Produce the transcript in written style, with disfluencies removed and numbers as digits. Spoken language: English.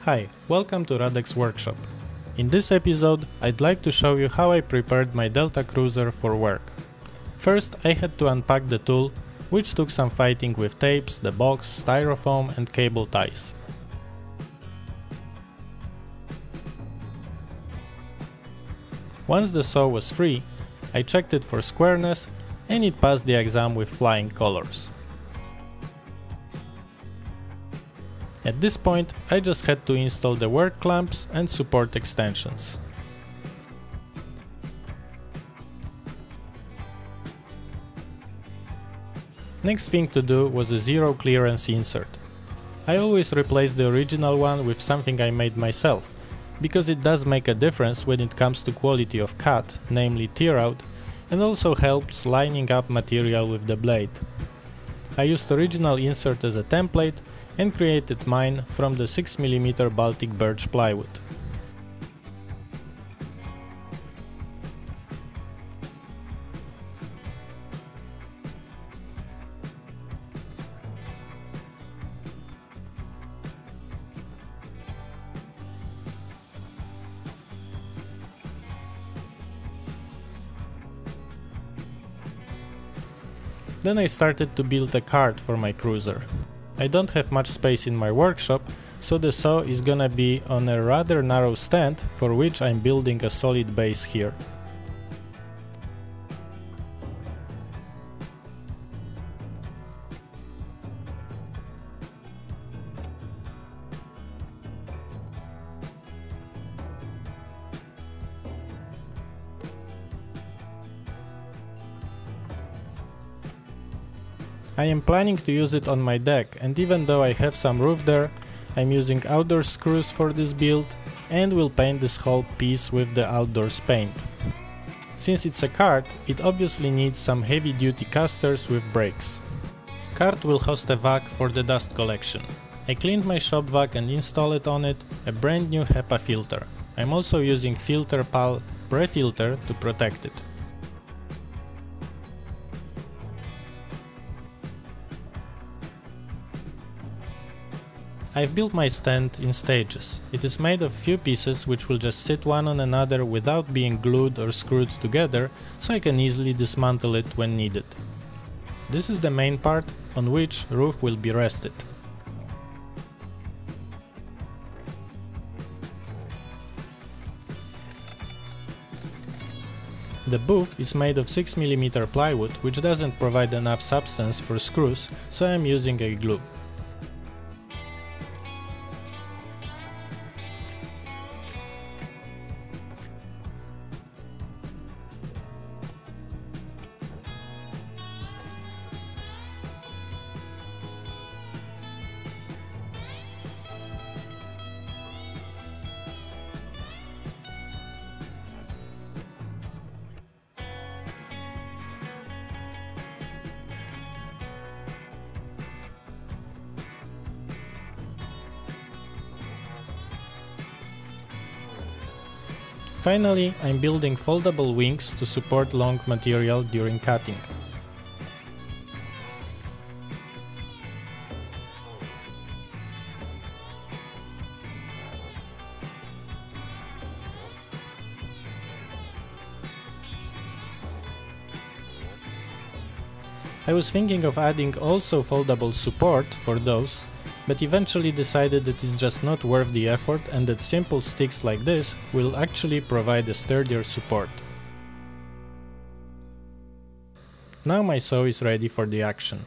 Hi, welcome to Radek's workshop. In this episode, I'd like to show you how I prepared my Delta Cruzer for work. First, I had to unpack the tool, which took some fighting with tapes, the box, styrofoam and cable ties. Once the saw was free, I checked it for squareness and it passed the exam with flying colors. At this point, I just had to install the work clamps and support extensions. Next thing to do was a zero clearance insert. I always replace the original one with something I made myself, because it does make a difference when it comes to quality of cut, namely tear out, and also helps lining up material with the blade. I used original insert as a template and created mine from the 6mm Baltic birch plywood. Then I started to build a cart for my cruiser. I don't have much space in my workshop, so the saw is gonna be on a rather narrow stand, for which I'm building a solid base here. I am planning to use it on my deck, and even though I have some roof there, I'm using outdoor screws for this build and will paint this whole piece with the outdoors paint. Since it's a cart, it obviously needs some heavy duty casters with brakes. Cart will host a vac for the dust collection. I cleaned my shop vac and installed on it a brand new HEPA filter. I'm also using Filter Pal pre-filter to protect it. I've built my stand in stages. It is made of few pieces which will just sit one on another without being glued or screwed together, so I can easily dismantle it when needed. This is the main part on which roof will be rested. The booth is made of 6mm plywood, which doesn't provide enough substance for screws, so I'm using a glue. Finally, I'm building foldable wings to support long material during cutting. I was thinking of adding also foldable support for those, but eventually decided that it's just not worth the effort and that simple sticks like this will actually provide a sturdier support. Now my saw is ready for the action.